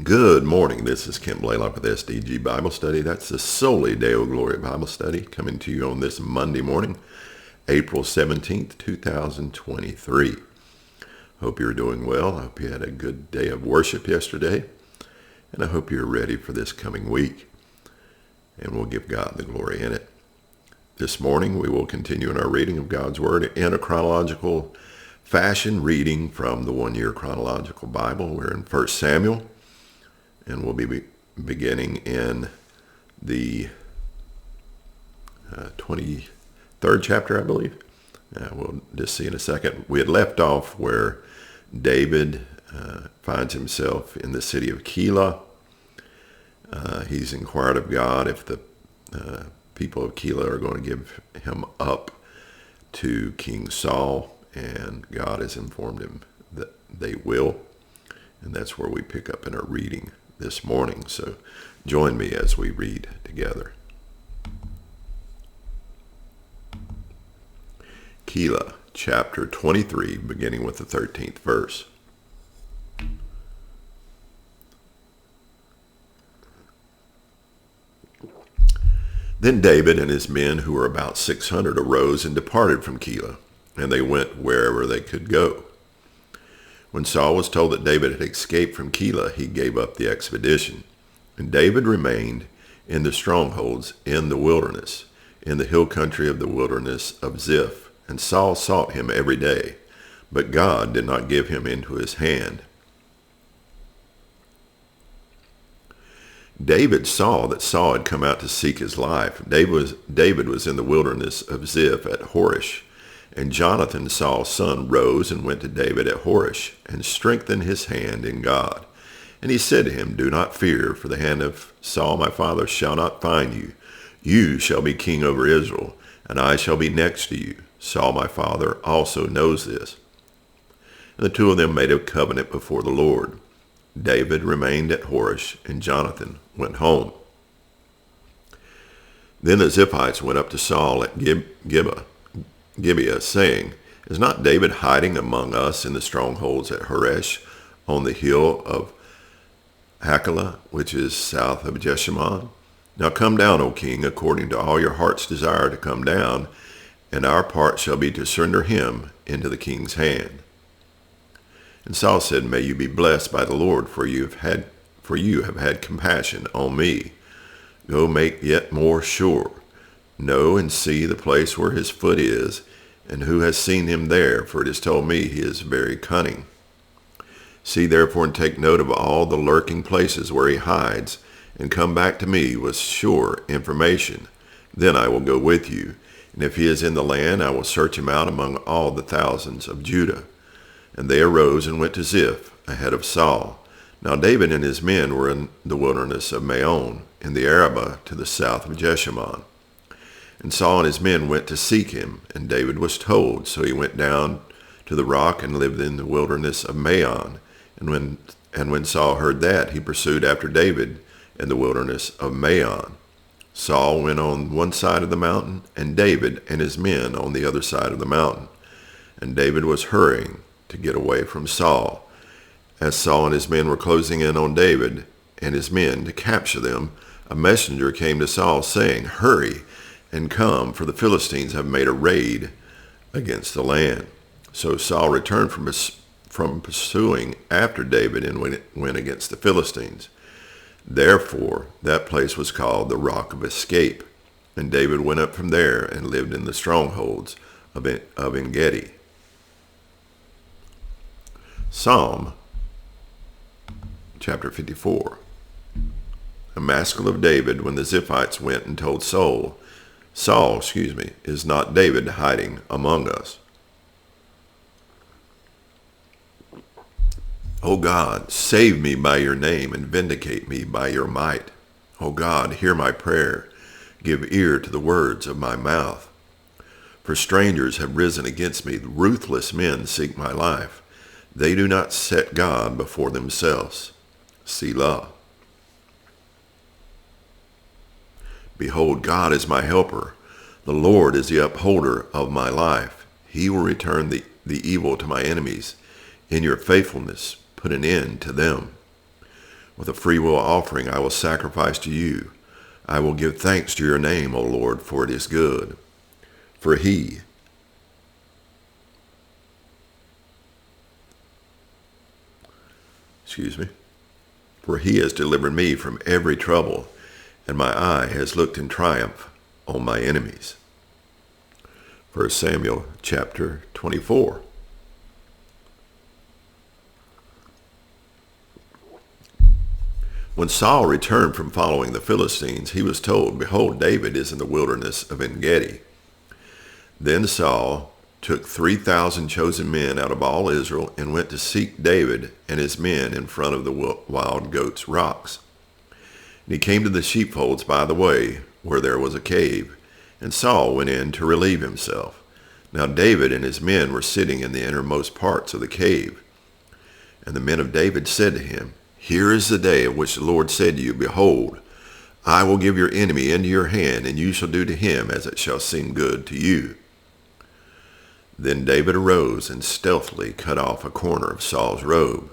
Good morning. This is Kim Blaylock with SDG Bible Study. That's the Soli Deo Gloria Bible Study coming to you on this Monday morning, April 17th, 2023. Hope you're doing well. I hope you had a good day of worship yesterday, and I hope you're ready for this coming week, and we'll give God the glory in it. This morning we will continue in our reading of God's Word in a chronological fashion, reading from the One Year Chronological Bible. We're in 1 Samuel. And we'll be beginning in the 23rd chapter, I believe. We'll just see in a second. We had left off where David finds himself in the city of Keilah. He's inquired of God if the people of Keilah are going to give him up to King Saul, and God has informed him that they will. And that's where we pick up in our reading this morning. So join me as we read together. Keilah, chapter 23, beginning with the 13th verse. Then David and his men, who were about 600, arose and departed from Keilah, and they went wherever they could go. When Saul was told that David had escaped from Keilah, he gave up the expedition. And David remained in the strongholds in the wilderness, in the hill country of the wilderness of Ziph. And Saul sought him every day, but God did not give him into his hand. David saw that Saul had come out to seek his life. David was in the wilderness of Ziph at Horish. And Jonathan, Saul's son, rose and went to David at Horish, and strengthened his hand in God. And he said to him, Do not fear, for the hand of Saul my father shall not find you. You shall be king over Israel, and I shall be next to you. Saul my father also knows this. And the two of them made a covenant before the Lord. David remained at Horish, and Jonathan went home. Then the Ziphites went up to Saul at Gibeah, saying, Is not David hiding among us in the strongholds at Horesh, on the hill of Hachilah, which is south of Jeshimon? Now come down, O king, according to all your heart's desire to come down, and our part shall be to surrender him into the king's hand. And Saul said, May you be blessed by the Lord, for you have had compassion on me. Go make yet more sure. Know and see the place where his foot is, and who has seen him there, for it is told me he is very cunning. See therefore and take note of all the lurking places where he hides, and come back to me with sure information. Then I will go with you, and if he is in the land, I will search him out among all the thousands of Judah. And they arose and went to Ziph ahead of Saul. Now David and his men were in the wilderness of Maon, in the Arabah to the south of Jeshimon. And Saul and his men went to seek him, and David was told. So he went down to the rock and lived in the wilderness of Maon. And when Saul heard that, he pursued after David in the wilderness of Maon. Saul went on one side of the mountain, and David and his men on the other side of the mountain. And David was hurrying to get away from Saul. As Saul and his men were closing in on David and his men to capture them, a messenger came to Saul, saying, Hurry and come, for the Philistines have made a raid against the land. So Saul returned from pursuing after David and went against the Philistines. Therefore that place was called the Rock of Escape. And David went up from there and lived in the strongholds of En-gedi. Psalm chapter 54. A maskil of David when the Ziphites went and told Saul, is not David hiding among us? O God, save me by your name and vindicate me by your might. O God, hear my prayer. Give ear to the words of my mouth. For strangers have risen against me. Ruthless men seek my life. They do not set God before themselves. Selah. Behold, God is my helper. The Lord is the upholder of my life. He will return the evil to my enemies. In your faithfulness, put an end to them. With a freewill offering I will sacrifice to you. I will give thanks to your name, O Lord, for it is good. For he has delivered me from every trouble, and my eye has looked in triumph on my enemies. 1 Samuel chapter 24. When Saul returned from following the Philistines, he was told, "Behold, David is in the wilderness of En-gedi." Then Saul took 3,000 chosen men out of all Israel and went to seek David and his men in front of the wild goats' rocks. And he came to the sheepfolds by the way, where there was a cave, and Saul went in to relieve himself. Now David and his men were sitting in the innermost parts of the cave. And the men of David said to him, "Here is the day of which the Lord said to you, Behold, I will give your enemy into your hand, and you shall do to him as it shall seem good to you." Then David arose and stealthily cut off a corner of Saul's robe.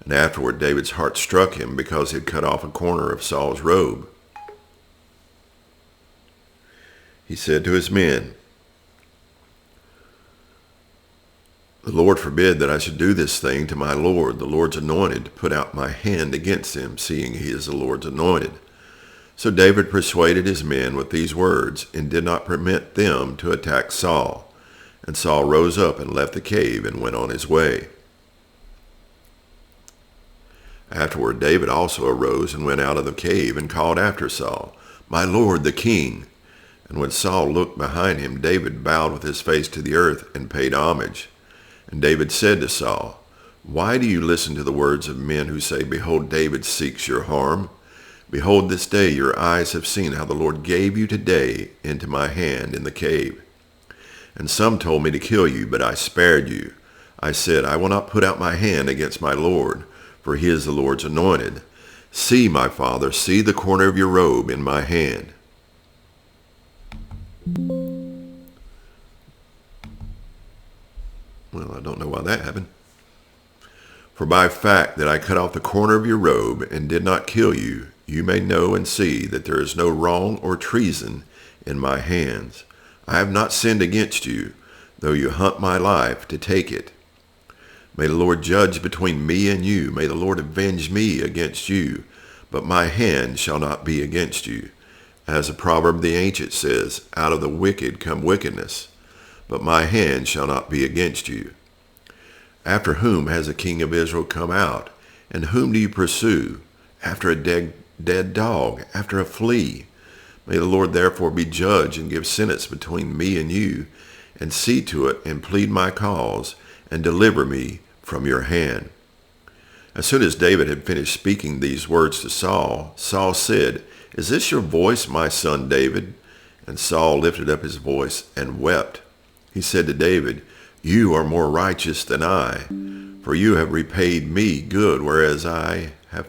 And afterward David's heart struck him because he had cut off a corner of Saul's robe. He said to his men, "The Lord forbid that I should do this thing to my Lord, the Lord's anointed, to put out my hand against him, seeing he is the Lord's anointed." So David persuaded his men with these words, and did not permit them to attack Saul. And Saul rose up and left the cave and went on his way. Afterward David also arose and went out of the cave and called after Saul, "My lord the king." And when Saul looked behind him, David bowed with his face to the earth and paid homage. And David said to Saul, "Why do you listen to the words of men who say, Behold, David seeks your harm? Behold, this day your eyes have seen how the Lord gave you today into my hand in the cave. And some told me to kill you, but I spared you. I said, I will not put out my hand against my Lord, for he is the Lord's anointed. See, my father, see the corner of your robe in my hand." Well, I don't know why that happened. "For by fact that I cut off the corner of your robe and did not kill you, you may know and see that there is no wrong or treason in my hands. I have not sinned against you, though you hunt my life to take it. May the Lord judge between me and you. May the Lord avenge me against you, but my hand shall not be against you. As a proverb of the ancient says, Out of the wicked come wickedness, but my hand shall not be against you. After whom has the king of Israel come out? And whom do you pursue? After a dead dog, after a flea. May the Lord therefore be judge and give sentence between me and you, and see to it and plead my cause, and deliver me from your hand." As soon as David had finished speaking these words to Saul, Saul said, "Is this your voice, my son David?" And Saul lifted up his voice and wept. He said to David, "You are more righteous than I, for you have repaid me good, whereas I have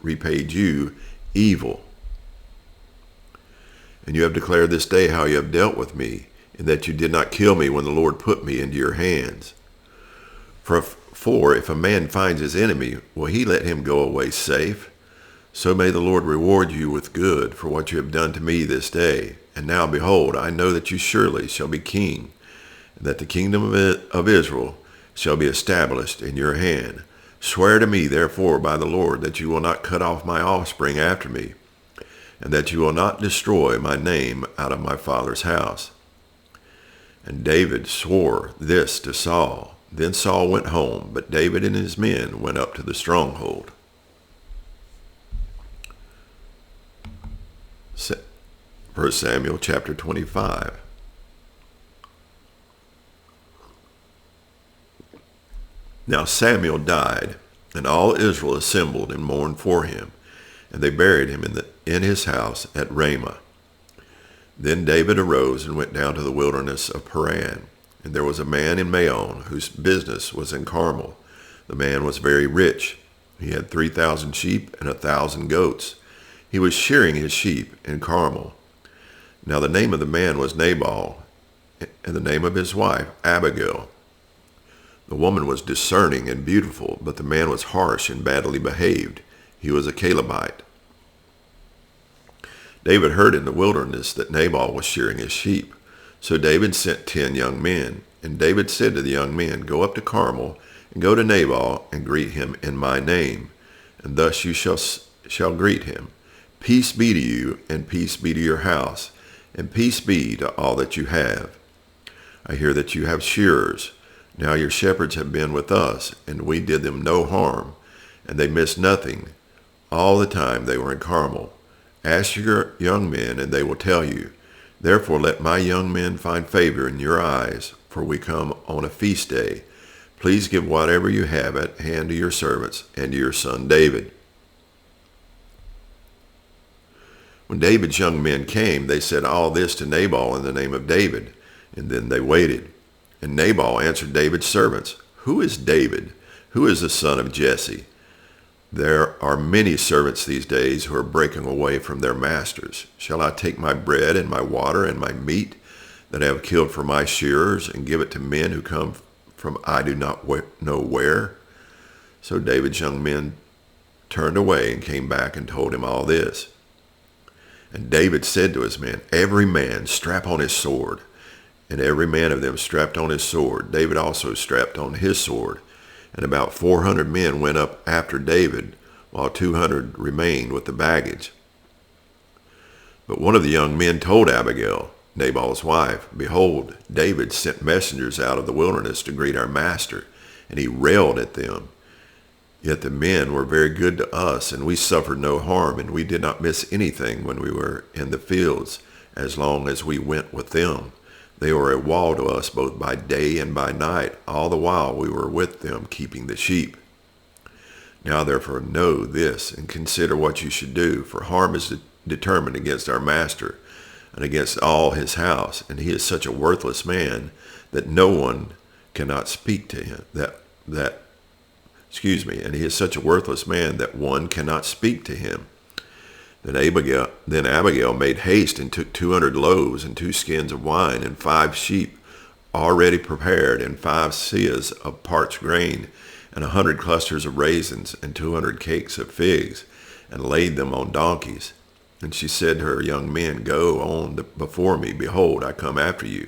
repaid you evil. And you have declared this day how you have dealt with me, in that you did not kill me when the Lord put me into your hands. For if a man finds his enemy, will he let him go away safe? So may the Lord reward you with good for what you have done to me this day. And now, behold, I know that you surely shall be king, and that the kingdom of Israel shall be established in your hand. Swear to me, therefore, by the Lord, that you will not cut off my offspring after me, and that you will not destroy my name out of my father's house." And David swore this to Saul. Then Saul went home, but David and his men went up to the stronghold. 1 Samuel chapter 25. Now Samuel died, and all Israel assembled and mourned for him, and they buried him in his house at Ramah. Then David arose and went down to the wilderness of Paran. And there was a man in Maon whose business was in Carmel. The man was very rich. He had 3,000 sheep and 1,000 goats. He was shearing his sheep in Carmel. Now the name of the man was Nabal, and the name of his wife Abigail. The woman was discerning and beautiful, but the man was harsh and badly behaved. He was a Calebite. David heard in the wilderness that Nabal was shearing his sheep. So David sent 10 young men. And David said to the young men, "Go up to Carmel, and go to Nabal, and greet him in my name. And thus you shall greet him. Peace be to you, and peace be to your house, and peace be to all that you have. I hear that you have shearers. Now your shepherds have been with us, and we did them no harm, and they missed nothing all the time they were in Carmel. Ask your young men, and they will tell you. Therefore let my young men find favor in your eyes, for we come on a feast day. Please give whatever you have at hand to your servants and to your son David." When David's young men came, they said all this to Nabal in the name of David, and then they waited. And Nabal answered David's servants, "Who is David? Who is the son of Jesse? There are many servants these days who are breaking away from their masters. Shall I take my bread and my water and my meat that I have killed for my shearers and give it to men who come from I do not know where?" So David's young men turned away and came back and told him all this. And David said to his men, "Every man strap on his sword." And every man of them strapped on his sword. David also strapped on his sword. And about 400 men went up after David, while 200 remained with the baggage. But one of the young men told Abigail, Nabal's wife, "Behold, David sent messengers out of the wilderness to greet our master, and he railed at them. Yet the men were very good to us, and we suffered no harm, and we did not miss anything when we were in the fields, as long as we went with them. They were a wall to us both by day and by night, all the while we were with them keeping the sheep. Now therefore know this, and consider what you should do, for harm is determined against our master, and against all his house, and he is such a worthless man that no one cannot speak to him, and he is such a worthless man that one cannot speak to him." Then Abigail made haste and took 200 loaves and 2 skins of wine and 5 sheep already prepared and 5 seahs of parched grain and 100 clusters of raisins and 200 cakes of figs, and laid them on donkeys. And she said to her young men, "Go on before me. Behold, I come after you."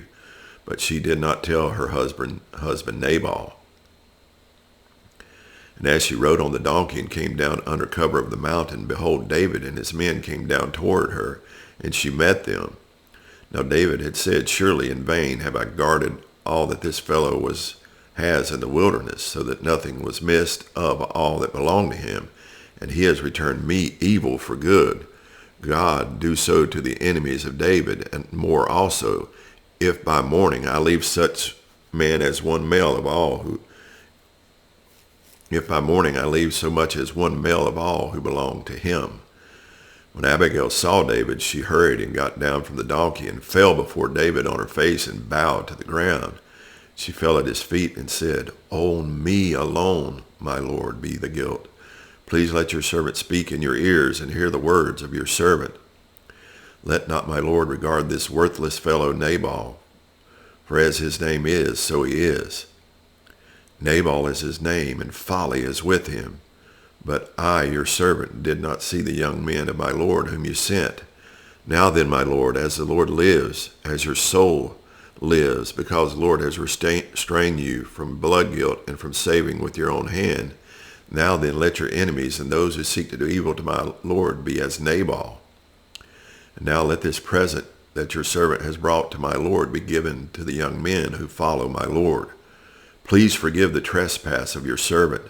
But she did not tell her husband Nabal. And as she rode on the donkey and came down under cover of the mountain, behold, David and his men came down toward her, and she met them. Now David had said, "Surely in vain have I guarded all that this fellow has in the wilderness, so that nothing was missed of all that belonged to him, and he has returned me evil for good. God do so to the enemies of David, and more also, if by morning I leave such man as one male of all who If by morning I leave so much as one male of all who belong to him." When Abigail saw David, she hurried and got down from the donkey and fell before David on her face and bowed to the ground. She fell at his feet and said, "On me alone, my lord, be the guilt. Please let your servant speak in your ears and hear the words of your servant. Let not my lord regard this worthless fellow Nabal, for as his name is, so he is. Nabal is his name, and folly is with him. But I, your servant, did not see the young men of my lord whom you sent. Now then, my lord, as the Lord lives, as your soul lives, because the Lord has restrained you from blood guilt and from saving with your own hand, now then let your enemies and those who seek to do evil to my lord be as Nabal. And now let this present that your servant has brought to my lord be given to the young men who follow my lord. Please forgive the trespass of your servant,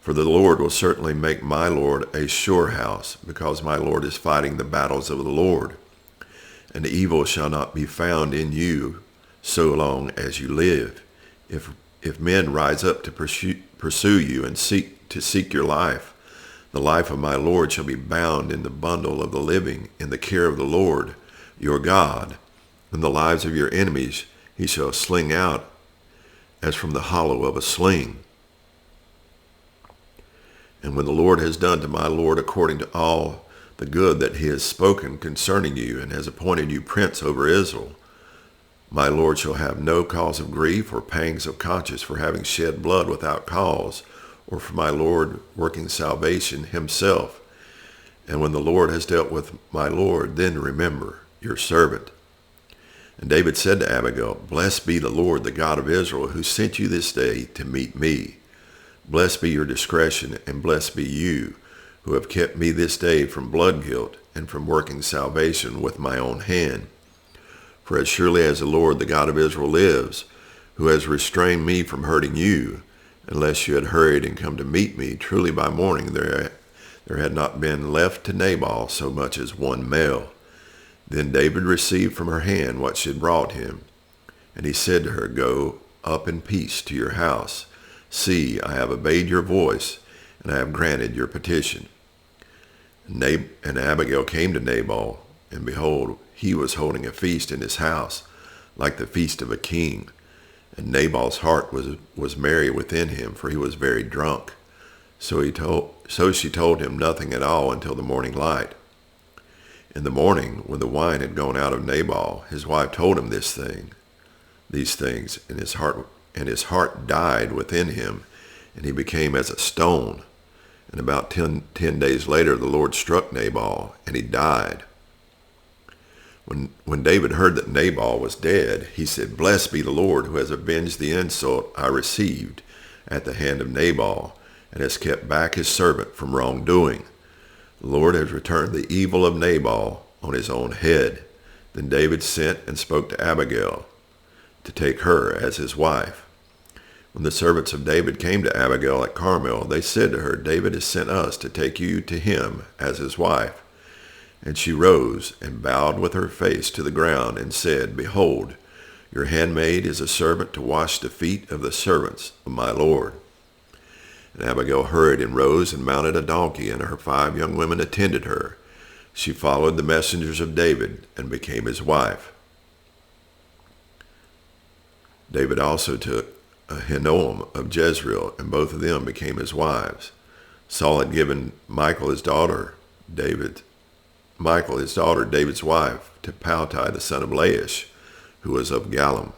for the Lord will certainly make my lord a sure house, because my lord is fighting the battles of the Lord. And evil shall not be found in you so long as you live. If men rise up to pursue you and seek your life, the life of my lord shall be bound in the bundle of the living in the care of the Lord your God, and the lives of your enemies he shall sling out as from the hollow of a sling. And when the Lord has done to my lord according to all the good that he has spoken concerning you, and has appointed you prince over Israel, my lord shall have no cause of grief or pangs of conscience for having shed blood without cause, or for my Lord working salvation himself? And when the Lord has dealt with my Lord, then remember your servant." And David said to Abigail, "Blessed be the Lord, the God of Israel, who sent you this day to meet me. Blessed be your discretion, and blessed be you, who have kept me this day from blood guilt and from working salvation with my own hand. For as surely as the Lord, the God of Israel, lives, who has restrained me from hurting you, unless you had hurried and come to meet me, truly by morning there had not been left to Nabal so much as one male." Then David received from her hand what she had brought him. And he said to her, "Go up in peace to your house. See, I have obeyed your voice, and I have granted your petition." And Abigail came to Nabal, and behold, he was holding a feast in his house, like the feast of a king. And Nabal's heart was merry within him, for he was very drunk. So she told him nothing at all until the morning light. In the morning, when the wine had gone out of Nabal, his wife told him these things, and his heart died within him, and he became as a stone. And about 10 days later, the Lord struck Nabal, and he died. When David heard that Nabal was dead, he said, "Blessed be the Lord, who has avenged the insult I received at the hand of Nabal, and has kept back his servant from wrongdoing. The Lord has returned the evil of Nabal on his own head." Then David sent and spoke to Abigail to take her as his wife. When the servants of David came to Abigail at Carmel, they said to her, "David has sent us to take you to him as his wife." And she rose and bowed with her face to the ground and said, "Behold, your handmaid is a servant to wash the feet of the servants of my Lord." And Abigail hurried and rose and mounted a donkey, and her 5 young women attended her. She followed the messengers of David and became his wife. David also took Ahinoam of Jezreel, and both of them became his wives. Saul had given Michal his daughter, David's wife, to Paltai the son of Laish, who was of Gallim.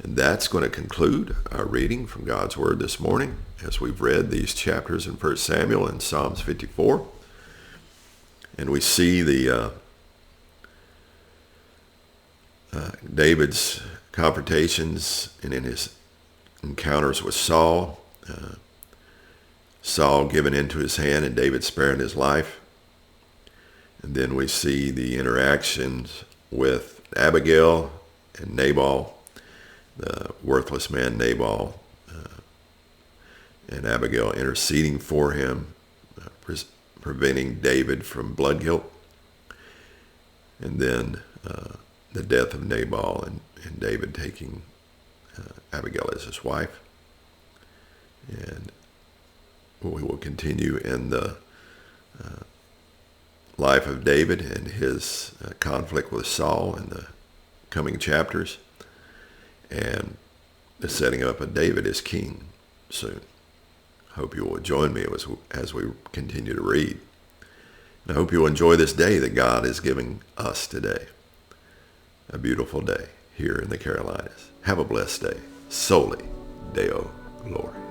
And that's going to conclude our reading from God's Word this morning, as we've read these chapters in 1 Samuel and Psalms 54. And we see David's confrontations and in his encounters with Saul. Saul given into his hand and David sparing his life. And then we see the interactions with Abigail and Nabal, the worthless man Nabal, and Abigail interceding for him, preventing David from blood guilt. And then the death of Nabal and David taking Abigail as his wife. And we will continue in the life of David and his conflict with Saul in the coming chapters, and the setting up of David as king soon. Hope you will join me as we continue to read. And I hope you will enjoy this day that God is giving us today. A beautiful day here in the Carolinas. Have a blessed day. Soli Deo Glory.